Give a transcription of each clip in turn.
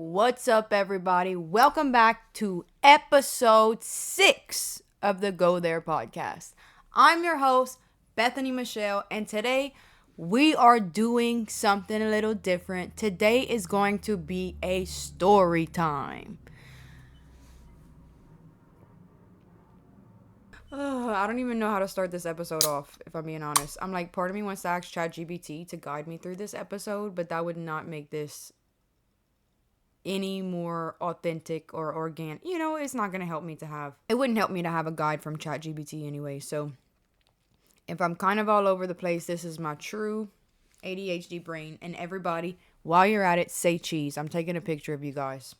What's up, everybody? Welcome back to episode 6 of the Go There podcast. I'm your host, Bethany Michelle, and today we are doing something a little different. Today is going to be a story time. I don't even know how to start this episode off, if I'm being honest. I'm like, part of me wants to ask ChatGPT to guide me through this episode, but that would not make this any more authentic or organic. It's not going to help me it wouldn't help me to have a guide from ChatGPT anyway. So if I'm kind of all over the place, this is my true ADHD brain. And everybody, while you're at it, say cheese. I'm taking a picture of you guys.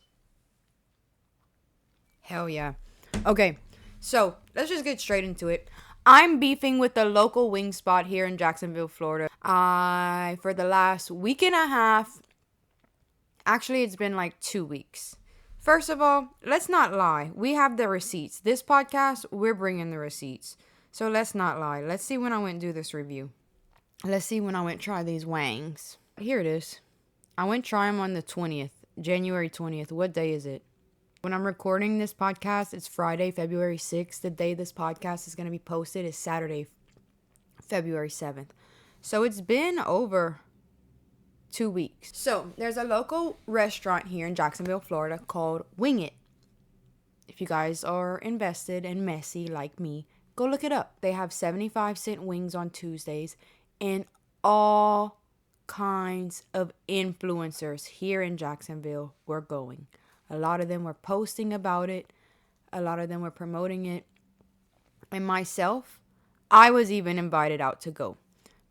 Hell yeah. Okay, so let's just get straight into it. I'm beefing with the local wing spot here in Jacksonville, Florida. For the last week and a half, actually, it's been like 2 weeks. First of all, let's not lie. We have the receipts. This podcast, we're bringing the receipts. So let's not lie. Let's see when I went do this review. Let's see when I went try these wangs. Here it is. I went try them on the 20th, January 20th. What day is it? When I'm recording this podcast, it's Friday, February 6th. The day this podcast is going to be posted is Saturday, February 7th. So it's been over 2 weeks. So there's a local restaurant here in Jacksonville, Florida called Wing It. If you guys are invested and messy like me, go look it up. They have 75-cent wings on Tuesdays, and all kinds of influencers here in Jacksonville were going. A lot of them were posting about it. A lot of them were promoting it. And myself, I was even invited out to go.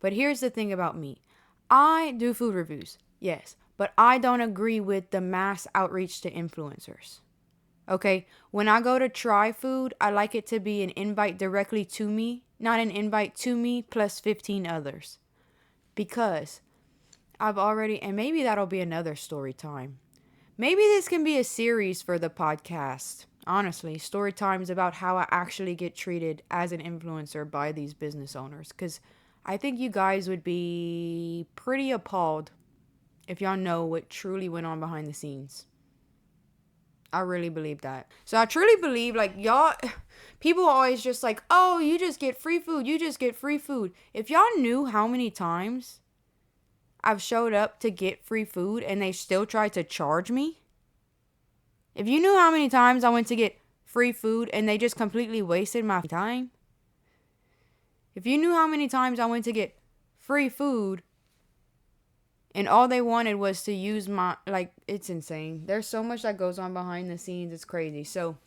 But here's the thing about me. I do food reviews, yes, but I don't agree with the mass outreach to influencers. Okay, when I go to try food, I like it to be an invite directly to me, not an invite to me plus 15 others. Because and maybe that'll be another story time. Maybe this can be a series for the podcast. Honestly, story times about how I actually get treated as an influencer by these business owners. Because I think you guys would be pretty appalled if y'all know what truly went on behind the scenes. I really believe that. So I truly believe, like, y'all, people are always just like, oh, you just get free food. You just get free food. If y'all knew how many times I've showed up to get free food and they still tried to charge me. If you knew how many times I went to get free food and they just completely wasted my time. If you knew how many times I went to get free food and all they wanted was to use it's insane. There's so much that goes on behind the scenes. It's crazy. So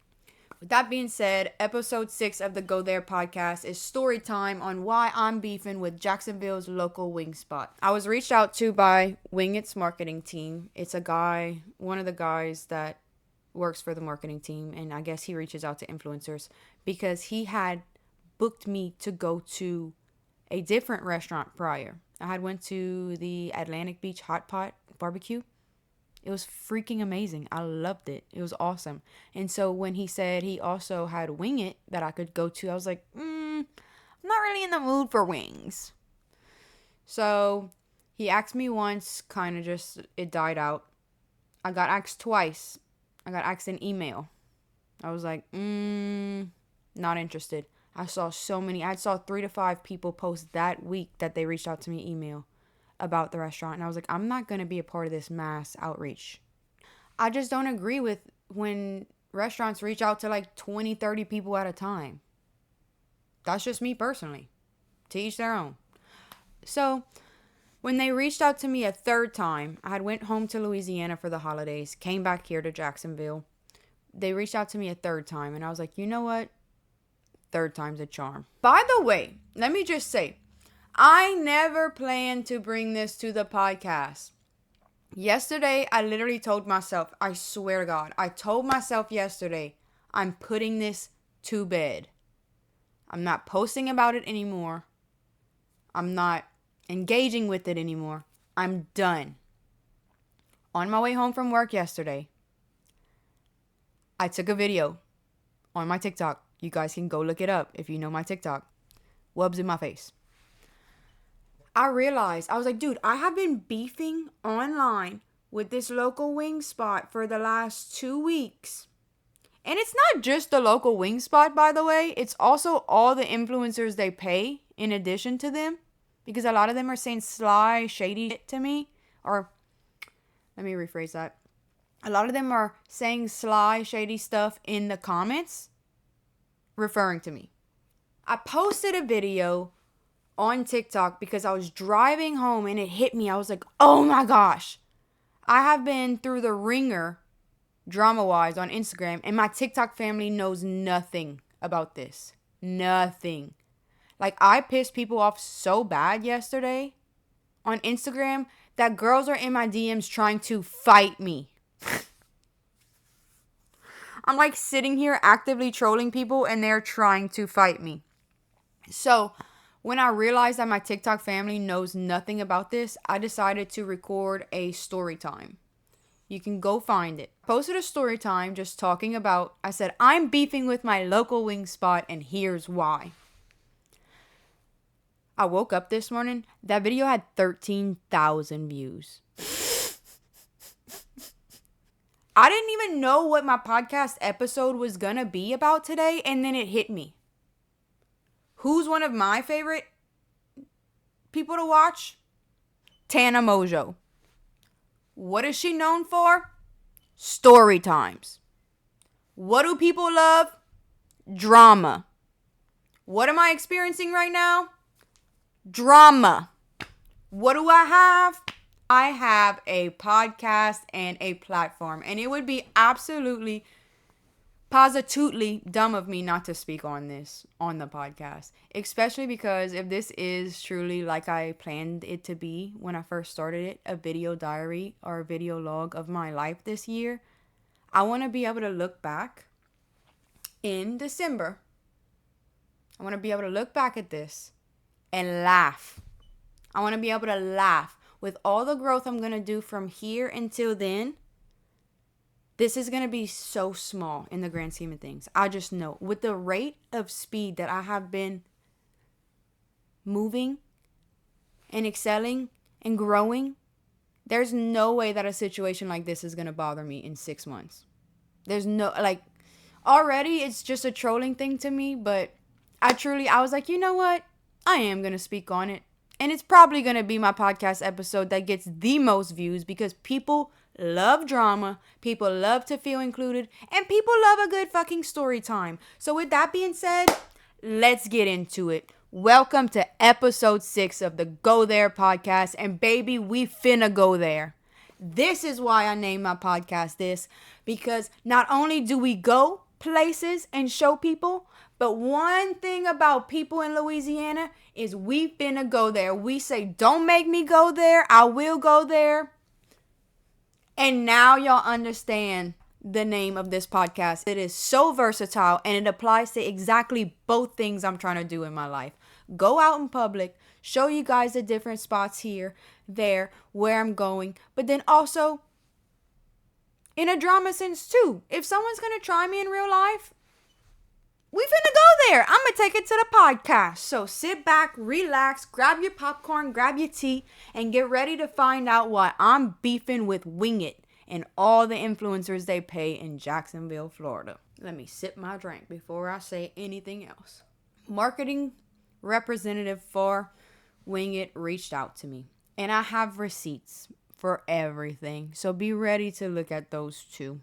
with that being said, episode 6 of the Go There podcast is story time on why I'm beefing with Jacksonville's local wing spot. I was reached out to by Wing It's marketing team. It's a guy, one of the guys that works for the marketing team, and I guess he reaches out to influencers because he had booked me to go to a different restaurant prior. I had went to the Atlantic Beach Hot Pot barbecue. It was freaking amazing. I loved it. It was awesome. And so when he said he also had Wing It that I could go to, I was like, I'm not really in the mood for wings. So he asked me once, kind of just, it died out. I got asked twice. I got asked an email. I was like, not interested. I saw 3 to 5 people post that week that they reached out to me email about the restaurant. And I was like, I'm not going to be a part of this mass outreach. I just don't agree with when restaurants reach out to like 20, 30 people at a time. That's just me personally. To each their own. So when they reached out to me a third time, I had went home to Louisiana for the holidays, came back here to Jacksonville. They reached out to me a third time and I was like, you know what? Third time's a charm. By the way, let me just say, I never planned to bring this to the podcast. Yesterday, I literally told myself, I swear to God, I told myself yesterday, I'm putting this to bed. I'm not posting about it anymore. I'm not engaging with it anymore. I'm done. On my way home from work yesterday, I took a video on my TikTok. You guys can go look it up if you know my TikTok. Wubs in my face. I realized, I was like, dude, I have been beefing online with this local wing spot for the last 2 weeks. And it's not just the local wing spot, by the way. It's also all the influencers they pay in addition to them. Because a lot of them are saying sly, shady shit to me. Or, let me rephrase that. A lot of them are saying sly, shady stuff in the comments, referring to me. I posted a video on TikTok because I was driving home and it hit me. I was like, oh my gosh. I have been through the ringer drama-wise on Instagram, and my TikTok family knows nothing about this. Nothing. Like, I pissed people off so bad yesterday on Instagram that girls are in my DMs trying to fight me. I'm like sitting here actively trolling people and they're trying to fight me. So, when I realized that my TikTok family knows nothing about this, I decided to record a story time. You can go find it. I posted a story time just talking about, I said, I'm beefing with my local wing spot and here's why. I woke up this morning, that video had 13,000 views. I didn't even know what my podcast episode was gonna be about today, and then it hit me. Who's one of my favorite people to watch? Tana Mojo. What is she known for? Story times. What do people love? Drama. What am I experiencing right now? Drama. What do I have? I have a podcast and a platform, and it would be absolutely, positively dumb of me not to speak on this on the podcast, especially because if this is truly like I planned it to be when I first started it, a video diary or a video log of my life this year, I want to be able to look back in December. I want to be able to look back at this and laugh. I want to be able to laugh with all the growth I'm going to do from here until then. This is going to be so small in the grand scheme of things. I just know with the rate of speed that I have been moving and excelling and growing, there's no way that a situation like this is going to bother me in 6 months. There's no, like, already it's just a trolling thing to me, but I was like, you know what? I am going to speak on it. And it's probably going to be my podcast episode that gets the most views because people love drama, people love to feel included, and people love a good fucking story time. So with that being said, let's get into it. Welcome to episode 6 of the Go There podcast, and baby, we finna go there. This is why I named my podcast this, because not only do we go places and show people, but one thing about people in Louisiana is we finna go there. We say, don't make me go there. I will go there. And now y'all understand the name of this podcast. It is so versatile and it applies to exactly both things I'm trying to do in my life. Go out in public, show you guys the different spots here, there, where I'm going, but then also in a drama sense too. If someone's gonna try me in real life, we finna go there. I'm gonna take it to the podcast. So sit back, relax, grab your popcorn, grab your tea, and get ready to find out why I'm beefing with Wing It and all the influencers they pay in Jacksonville, Florida. Let me sip my drink before I say anything else. Marketing representative for Wing It reached out to me, and I have receipts for everything. So be ready to look at those too.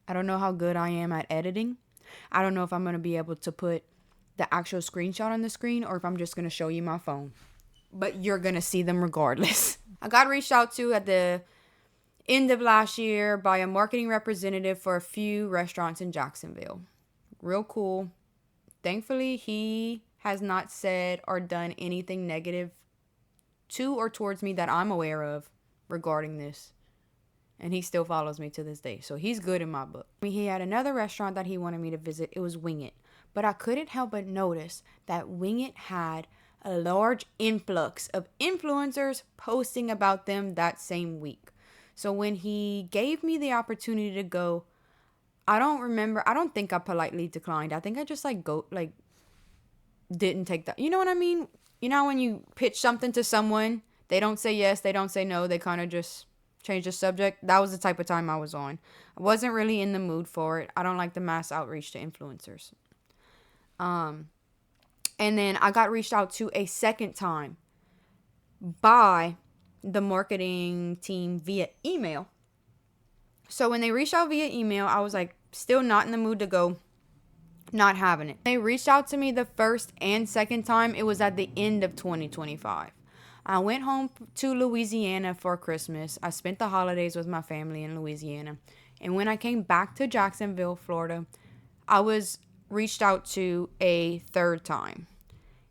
I don't know how good I am at editing. I don't know if I'm going to be able to put the actual screenshot on the screen or if I'm just going to show you my phone. But you're going to see them regardless. I got reached out to at the end of last year by a marketing representative for a few restaurants in Jacksonville. Real cool. Thankfully, he has not said or done anything negative to or towards me that I'm aware of regarding this. And he still follows me to this day. So he's good in my book. He had another restaurant that he wanted me to visit. It was Wing It. But I couldn't help but notice that Wing It had a large influx of influencers posting about them that same week. So when he gave me the opportunity to go, I don't think I politely declined. I think I just didn't take that. You know what I mean? You know when you pitch something to someone, they don't say yes, they don't say no, they kind of just change the subject. That was the type of time I was on. I wasn't really in the mood for it. I don't like the mass outreach to influencers. And then I got reached out to a second time by the marketing team via email. So when they reached out via email, I was like, still not in the mood to go, not having it. They reached out to me the first and second time. It was at the end of 2025. I went home to Louisiana for Christmas. I spent the holidays with my family in Louisiana. And when I came back to Jacksonville, Florida, I was reached out to a third time.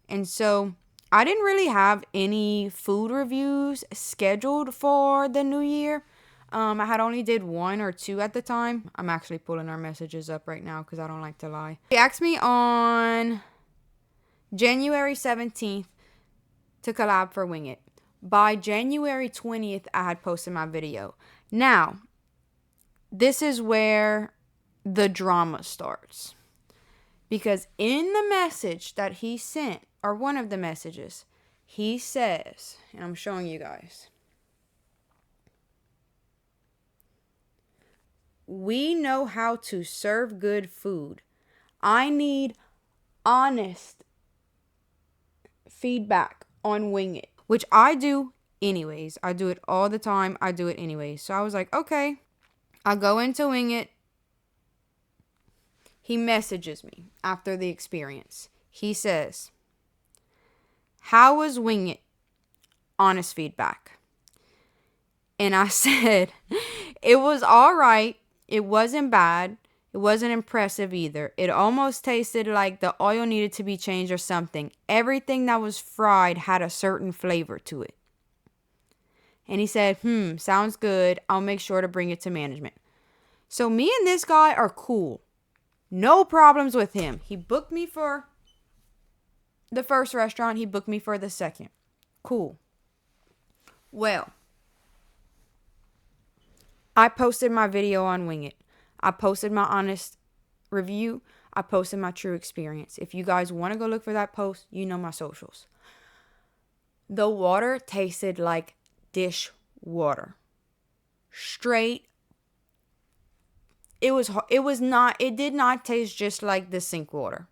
And so I didn't really have any food reviews scheduled for the new year. I had only did 1 or 2 at the time. I'm actually pulling our messages up right now because I don't like to lie. They asked me on January 17th to collab for Wing It. By January 20th, I had posted my video. Now, this is where the drama starts. Because in the message that he sent, or one of the messages, he says, and I'm showing you guys, we know how to serve good food. I need honest feedback on Wing It, which I do anyways. I do it all the time. I do it anyways. So I was like, okay, I'll go into Wing It. He messages me after the experience. He says, how was Wing It? Honest feedback. And I said, it was all right. It wasn't bad. It wasn't impressive either. It almost tasted like the oil needed to be changed or something. Everything that was fried had a certain flavor to it. And he said, sounds good. I'll make sure to bring it to management. So me and this guy are cool. No problems with him. He booked me for the first restaurant. He booked me for the second. Cool. Well, I posted my video on Wing It. I posted my honest review. I posted my true experience. If you guys want to go look for that post, you know my socials. The water tasted like dish water. Straight. It did not taste just like the sink water.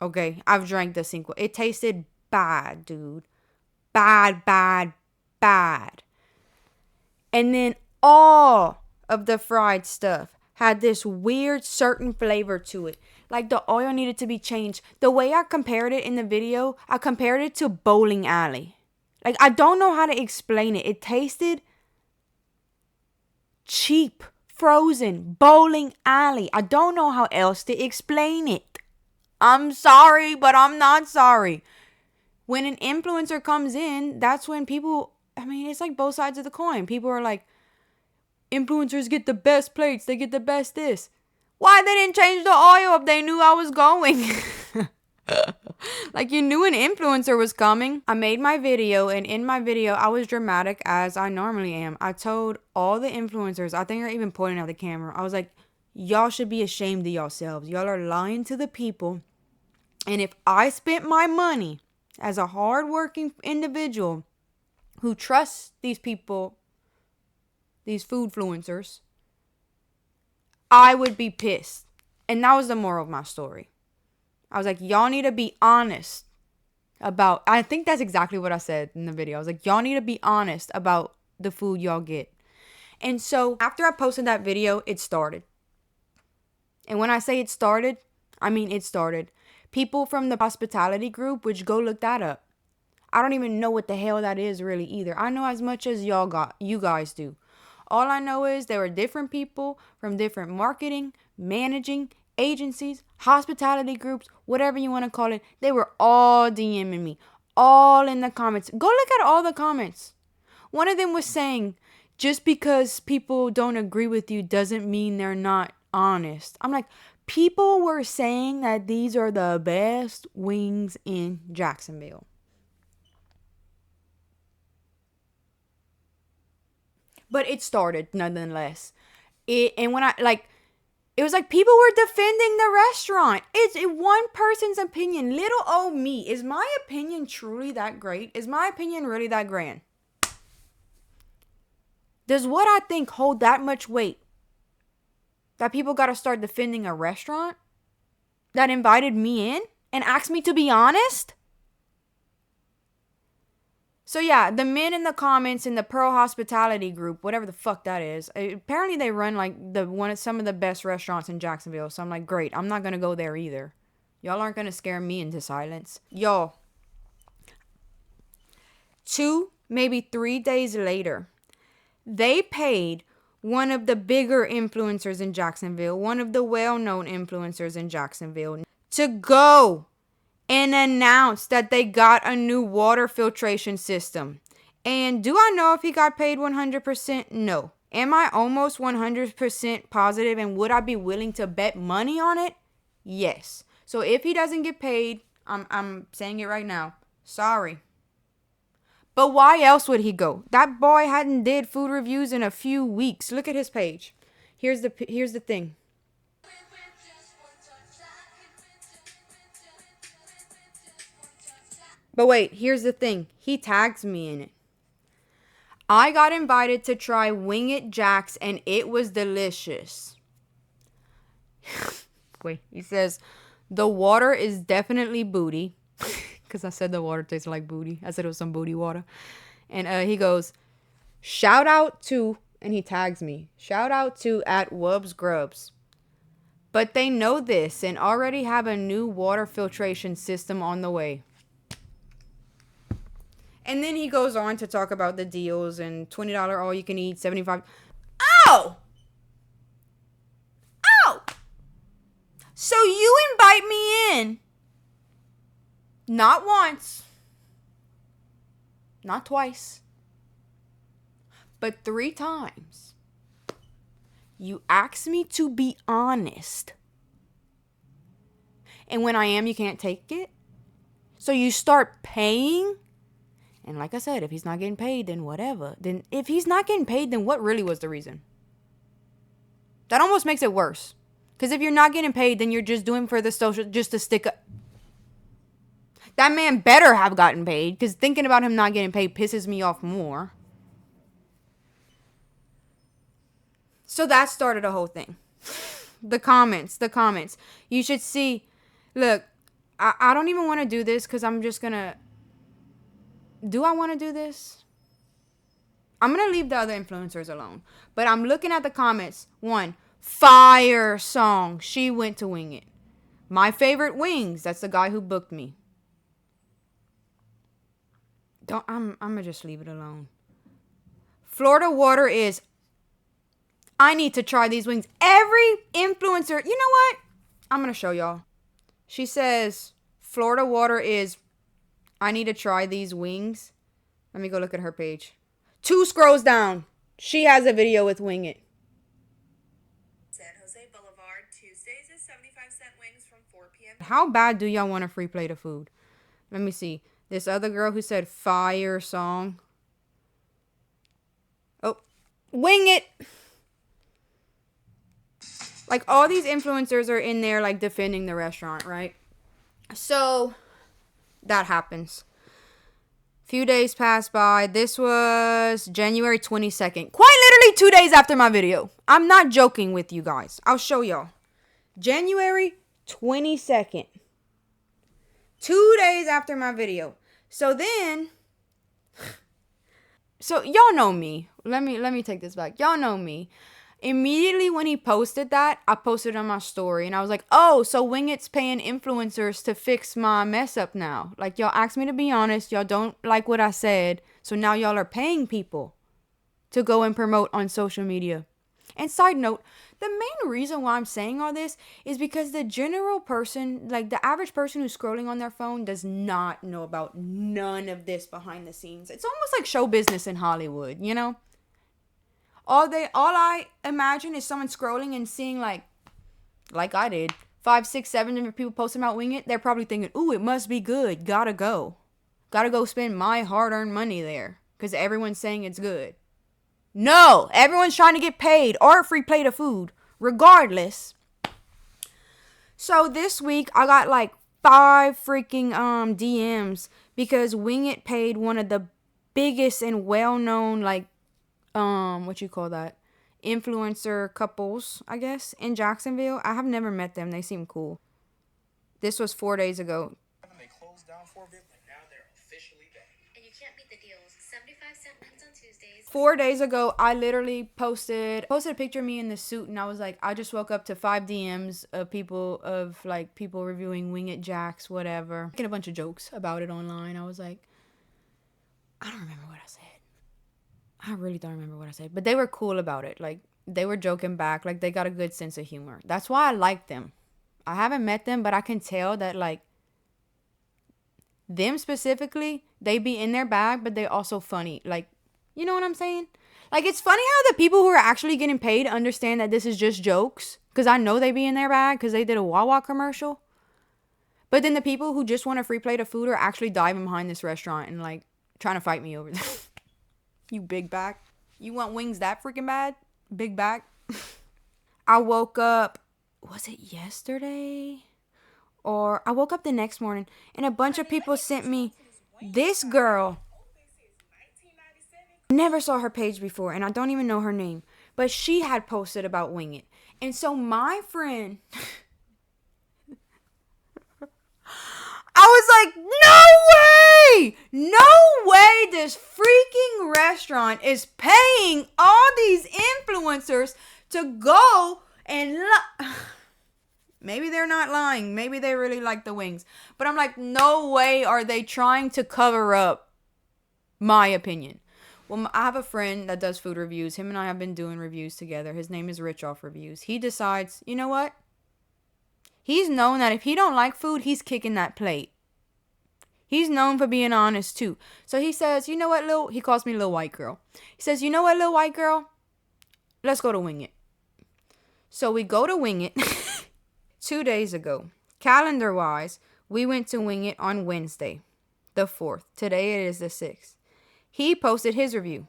Okay, I've drank the sink water. It tasted bad, dude. Bad. And then all of the fried stuff had this weird certain flavor to it. Like the oil needed to be changed. The way I compared it in the video, I compared it to bowling alley. Like, I don't know how to explain it. It tasted cheap, frozen, bowling alley. I don't know how else to explain it. I'm sorry, but I'm not sorry. When an influencer comes in, that's when people, it's like both sides of the coin. People are like, influencers get the best plates. They get the best this. Why they didn't change the oil if they knew I was going? Like, you knew an influencer was coming. I made my video, and in my video, I was dramatic as I normally am. I told all the influencers, I think they're even pointing at the camera, I was like, y'all should be ashamed of yourselves. Y'all are lying to the people. And if I spent my money as a hardworking individual who trusts these people, these food influencers, I would be pissed. And that was the moral of my story. I was like, y'all need to be honest about, I think that's exactly what I said in the video. I was like, y'all need to be honest about the food y'all get. And so after I posted that video, it started. And when I say it started, I mean it started. People from the hospitality group, which go look that up. I don't even know what the hell that is really either. I know as much as you guys do. All I know is there were different people from different marketing, managing, agencies, hospitality groups, whatever you want to call it. They were all DMing me, all in the comments. Go look at all the comments. One of them was saying, just because people don't agree with you doesn't mean they're not honest. I'm like, people were saying that these are the best wings in Jacksonville. But it started nonetheless. It was like people were defending the restaurant. It's one person's opinion. Little old me. Is my opinion truly that great? Is my opinion really that grand? Does what I think hold that much weight? That people got to start defending a restaurant that invited me in and asked me to be honest? So yeah, the men in the comments in the Pearl Hospitality group, whatever the fuck that is, apparently they run like some of the best restaurants in Jacksonville. So I'm like, great, I'm not gonna go there either. Y'all aren't gonna scare me into silence. Y'all, 2, maybe 3 days later, they paid one of the bigger influencers in Jacksonville, one of the well-known influencers in Jacksonville, to go and announced that they got a new water filtration system. And do I know if he got paid 100%? No. Am I almost 100% positive, and would I be willing to bet money on it? Yes. So if he doesn't get paid, I'm saying it right now. Sorry. But why else would he go? That boy hadn't did food reviews in a few weeks. Look at his page. Here's the thing. But wait, here's the thing. He tags me in it. I got invited to try Wing It Jack's, and it was delicious. Wait, he says, the water is definitely booty. Because I said the water tastes like booty. I said it was some booty water. And he goes, shout out to, and he tags me, shout out to @WubsGrubs. But they know this and already have a new water filtration system on the way. And then he goes on to talk about the deals and $20 all you can eat, 75. Oh! Oh! So you invite me in. Not once. Not twice. But 3 times. You ask me to be honest. And when I am, you can't take it. So you start paying. And like I said, if he's not getting paid, then whatever. Then if he's not getting paid, then what really was the reason? That almost makes it worse. Because if you're not getting paid, then you're just doing for the social, just to stick up. That man better have gotten paid, because thinking about him not getting paid pisses me off more. So that started a whole thing. The comments. You should see. Look, I don't even want to do this because I'm just going to. Do I want to do this? I'm going to leave the other influencers alone. But I'm looking at the comments. 1, fire song. She went to Wing It. My favorite wings. That's the guy who booked me. I'm going to just leave it alone. Florida water is, I need to try these wings. Every influencer, you know what? I'm going to show y'all. She says, Florida water is, I need to try these wings. Let me go look at her page. 2 scrolls down. She has a video with Wing It. San Jose Boulevard, Tuesdays is 75-cent wings from 4 p.m. How bad do y'all want a free plate of food? Let me see. This other girl who said fire song. Oh, Wing It. Like, all these influencers are in there, like, defending the restaurant, right? So that happens. Few days pass by. This was January 22nd. Quite literally 2 days after my video. I'm not joking with you guys. I'll show y'all. January 22nd. 2 days after my video. So then, so y'all know me. Let me take this back. Y'all know me. Immediately when he posted that, I posted on my story and I was like, oh, so Wing It's paying influencers to fix my mess up now. Like, y'all asked me to be honest. Y'all don't like what I said. So now y'all are paying people to go and promote on social media. And side note, the main reason why I'm saying all this is because the general person, like the average person who's scrolling on their phone, does not know about none of this behind the scenes. It's almost like show business in Hollywood, you know? All I imagine is someone scrolling and seeing like I did, 5, 6, 7 different people posting about Wing It. They're probably thinking, ooh, it must be good. Gotta go spend my hard-earned money there because everyone's saying it's good. No, everyone's trying to get paid or a free plate of food, regardless. So this week I got like 5 freaking DMs because Wing It paid one of the biggest and well-known like what you call that, influencer couples, I guess, in Jacksonville. I have never met them. They seem cool. This was 4 days ago. They closed down for a bit, but now they're officially back. And you can't beat the deals. 75-cent wings on Tuesdays. 4 days ago, I literally posted a picture of me in the suit, and I was like, I just woke up to 5 DMs of people reviewing Wing It Jacks, whatever. Making a bunch of jokes about it online. I was like, I don't remember what I said. I really don't remember what I said, but they were cool about it. Like, they were joking back. Like, they got a good sense of humor. That's why I like them. I haven't met them, but I can tell that, like, them specifically, they be in their bag, but they also funny. Like, you know what I'm saying? Like, it's funny how the people who are actually getting paid understand that this is just jokes. Because I know they be in their bag because they did a Wawa commercial. But then the people who just want a free plate of food are actually diving behind this restaurant and, like, trying to fight me over this. You big back. You want wings that freaking bad? Big back. I woke up, was it yesterday? Or I woke up the next morning and a bunch of people sent me this girl. Never saw her page before and I don't even know her name. But she had posted about Wing It. And so my friend, I was like, no way! No way this freaking restaurant is paying all these influencers to go and maybe they're not lying. Maybe they really like the wings. But I'm like, no way are they trying to cover up my opinion. Well, I have a friend that does food reviews. Him and I have been doing reviews together. His name is Rich Off Reviews. He decides, you know what? He's known that if he don't like food, he's kicking that plate. He's known for being honest too. So he says, you know what, he calls me Lil White Girl. He says, you know what, Lil White Girl? Let's go to Wing It. So we go to Wing It 2 days ago. Calendar-wise, we went to Wing It on Wednesday, the 4th. Today it is the 6th. He posted his review.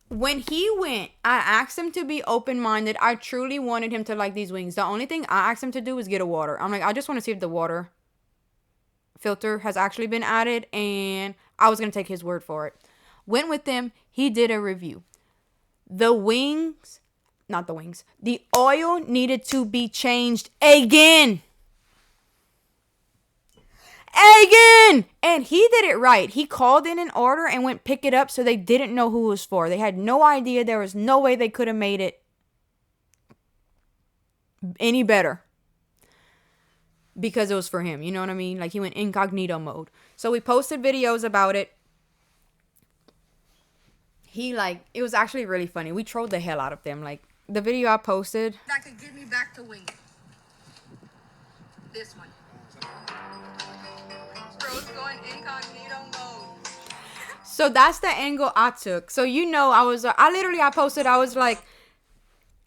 When he went, I asked him to be open-minded. I truly wanted him to like these wings. The only thing I asked him to do was get a water. I'm like, I just want to see if the water filter has actually been added, and I was going to take his word for it. Went with him. He did a review. The oil needed to be changed again. And he did it right. He called in an order and went pick it up so they didn't know who it was for. They had no idea. There was no way they could have made it any better because it was for him. You know what I mean? Like, he went incognito mode. So we posted videos about it. It was actually really funny. We trolled the hell out of them. Like, the video I posted. That could get me back to Wing It. This one. Bro's going incognito mode. So that's the angle I took. So, you know, I posted, I was like,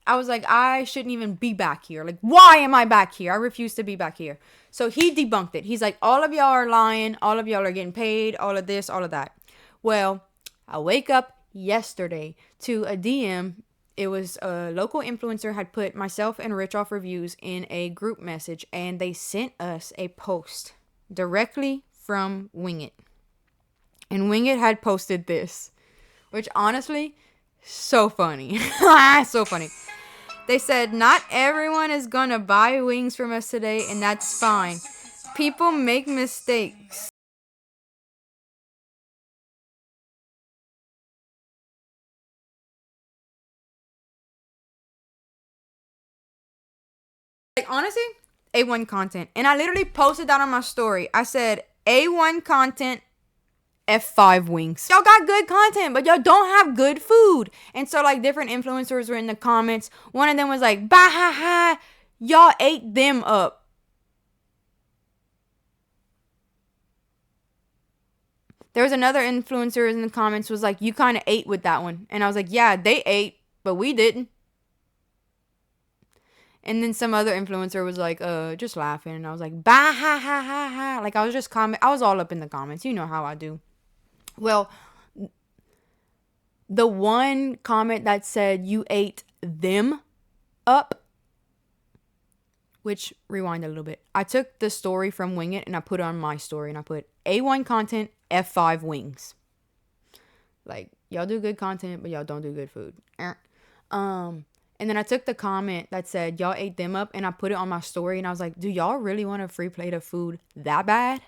I shouldn't even be back here. Like, why am I back here? I refuse to be back here. So he debunked it. He's like, all of y'all are lying. All of y'all are getting paid. All of this, all of that. Well, I wake up yesterday to a DM. It was a local influencer had put myself and Rich Off Reviews in a group message, and they sent us a post directly from Wing It. And Wing It had posted this, which honestly, so funny. So funny. They said, not everyone is gonna buy wings from us today, and that's fine. People make mistakes. Like, honestly, A1 content. And I literally posted that on my story. I said, A1 content, F5 wings. Y'all got good content, but y'all don't have good food. And so, like, different influencers were in the comments. One of them was like, bah ha ha, y'all ate them up. There was another influencer in the comments was like, you kind of ate with that one. And I was like, yeah, they ate, but we didn't. And then some other influencer was like, just laughing. And I was like, bah ha ha ha ha. Like, I was all up in the comments. You know how I do. Well, the one comment that said you ate them up Which, rewind a little bit. I took the story from Wing It and I put it on my story and I put A1 content, F5 wings. Like, y'all do good content, but y'all don't do good food. And then I took the comment that said, y'all ate them up, and I put it on my story, and I was like, do y'all really want a free plate of food that bad?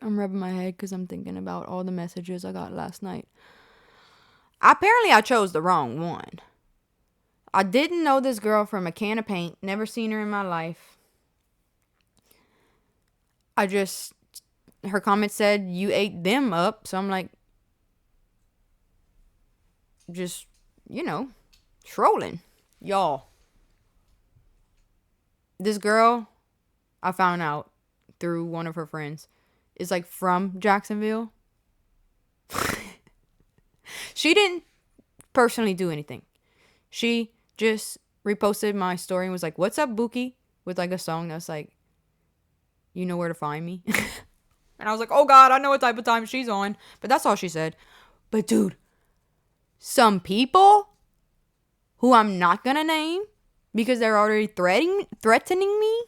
I'm rubbing my head because I'm thinking about all the messages I got last night. Apparently, I chose the wrong one. I didn't know this girl from a can of paint. Never seen her in my life. Her comment said, you ate them up. So I'm like, just, trolling. Y'all. This girl, I found out through one of her friends, is like from Jacksonville. She didn't personally do anything. She just reposted my story and was like, what's up, Bookie? With like a song that's like, you know where to find me. And I was like, oh God, I know what type of time she's on. But that's all she said. But dude, some people who I'm not going to name because they're already threatening me,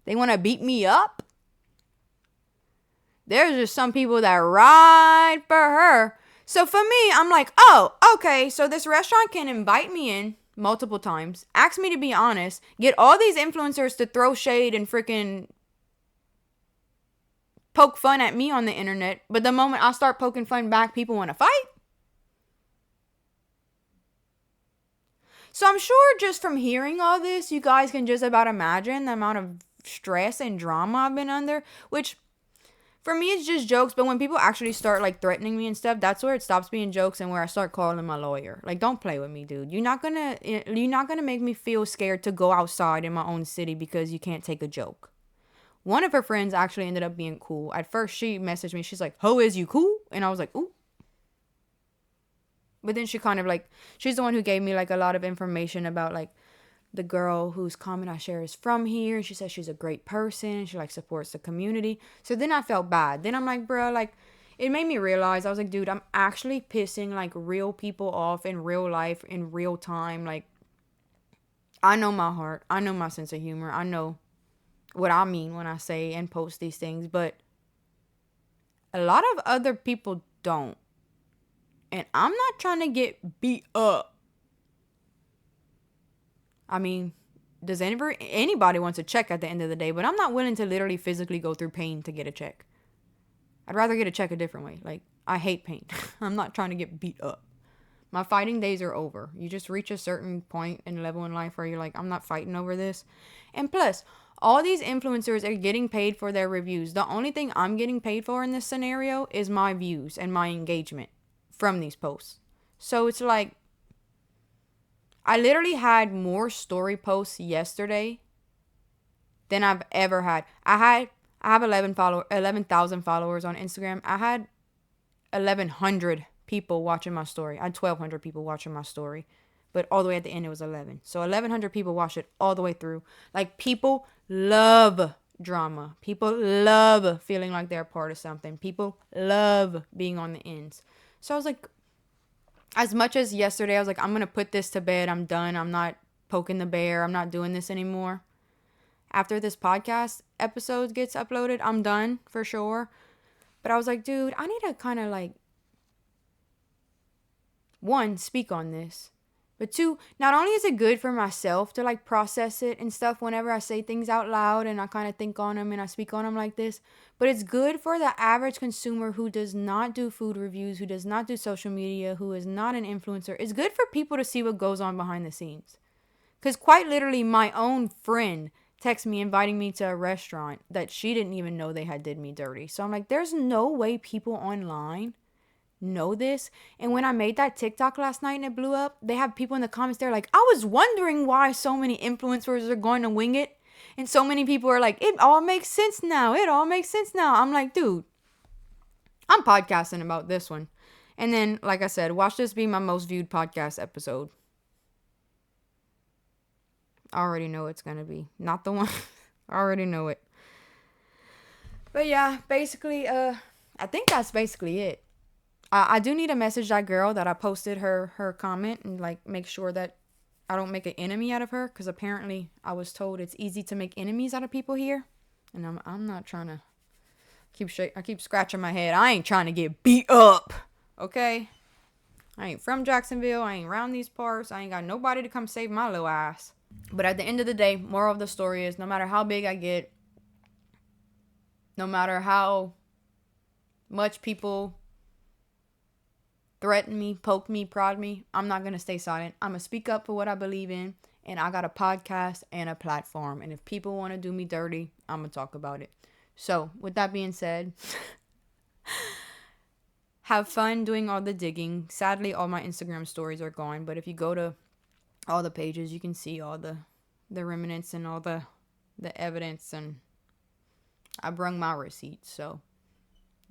they want to beat me up. There's just some people that ride for her. So for me, I'm like, oh, okay, so this restaurant can invite me in multiple times, ask me to be honest, get all these influencers to throw shade and freaking poke fun at me on the internet, but the moment I start poking fun back, people want to fight. So I'm sure just from hearing all this, you guys can just about imagine the amount of stress and drama I've been under, which for me it's just jokes, but when people actually start like threatening me and stuff, that's where it stops being jokes and where I start calling my lawyer. Like, don't play with me, dude. You're not gonna make me feel scared to go outside in my own city because you can't take a joke. One of her friends actually ended up being cool. At first, she messaged me. She's like, "Ho, is you cool?" And I was like, "Ooh." But then she kind of like, she's the one who gave me like a lot of information about like the girl whose comment I share is from here. And she says she's a great person. She like supports the community. So then I felt bad. Then I'm like, bro, like it made me realize, I was like, dude, I'm actually pissing like real people off in real life, in real time. Like, I know my heart. I know my sense of humor. I know what I mean when I say and post these things. But a lot of other people don't. And I'm not trying to get beat up. I mean, does anybody wants a check at the end of the day? But I'm not willing to literally physically go through pain to get a check. I'd rather get a check a different way. Like, I hate pain. I'm not trying to get beat up. My fighting days are over. You just reach a certain point and level in life where you're like, I'm not fighting over this. And plus, all these influencers are getting paid for their reviews. The only thing I'm getting paid for in this scenario is my views and my engagement from these posts. So it's like, I literally had more story posts yesterday than I've ever had. I have 11,000 followers on Instagram. I had 1,100 people watching my story. I had 1,200 people watching my story. But all the way at the end, it was 11. So 1,100 people watched it all the way through. Like, people love drama. People love feeling like they're a part of something. People love being on the ends. So I was like, as much as yesterday, I was like, I'm going to put this to bed. I'm done. I'm not poking the bear. I'm not doing this anymore. After this podcast episode gets uploaded, I'm done for sure. But I was like, dude, I need to kind of like, one, speak on this. But two, not only is it good for myself to like process it and stuff whenever I say things out loud and I kind of think on them and I speak on them like this, but it's good for the average consumer who does not do food reviews, who does not do social media, who is not an influencer. It's good for people to see what goes on behind the scenes. Because quite literally, my own friend texted me inviting me to a restaurant that she didn't even know they had did me dirty. So I'm like, there's no way people online know this. And when I made that TikTok last night and it blew up, they have people in the comments, they're like, I was wondering why so many influencers are going to wing it. And so many people are like, it all makes sense now. It all makes sense now. I'm like, dude, I'm podcasting about this one. And then, like I said, watch this be my most viewed podcast episode. I already know it's going to be. Not the one. I already know it. But yeah, basically, I think that's basically it. I do need to message that girl that I posted her comment and like make sure that I don't make an enemy out of her, because apparently I was told it's easy to make enemies out of people here, and I'm not trying to I keep scratching my head. I ain't trying to get beat up. Okay? I ain't from Jacksonville. I ain't around these parts. I ain't got nobody to come save my little ass. But at the end of the day, moral of the story is no matter how big I get, no matter how much people threaten me, poke me, prod me, I'm not going to stay silent. I'm going to speak up for what I believe in. And I got a podcast and a platform. And if people want to do me dirty, I'm going to talk about it. So, with that being said, have fun doing all the digging. Sadly, all my Instagram stories are gone. But if you go to all the pages, you can see all the remnants and all the evidence. And I brung my receipts. So,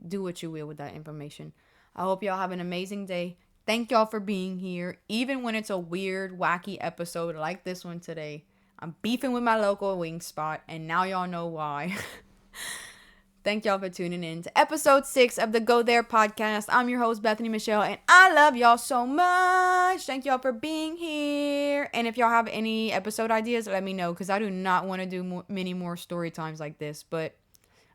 do what you will with that information. I hope y'all have an amazing day. Thank y'all for being here. Even when it's a weird, wacky episode like this one today, I'm beefing with my local wing spot, and now y'all know why. Thank y'all for tuning in to episode 6 of the Go There podcast. I'm your host, Bethany Michelle, and I love y'all so much. Thank y'all for being here. And if y'all have any episode ideas, let me know, because I do not want to do many more story times like this. But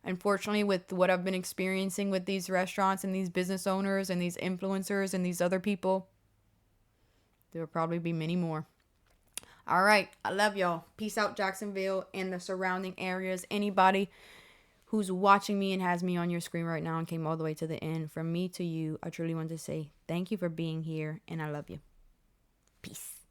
unfortunately, with what I've been experiencing with these restaurants and these business owners and these influencers and these other people, there will probably be many more. All right. I love y'all. Peace out, Jacksonville and the surrounding areas. Anybody who's watching me and has me on your screen right now and came all the way to the end, from me to you, I truly want to say thank you for being here, and I love you. Peace.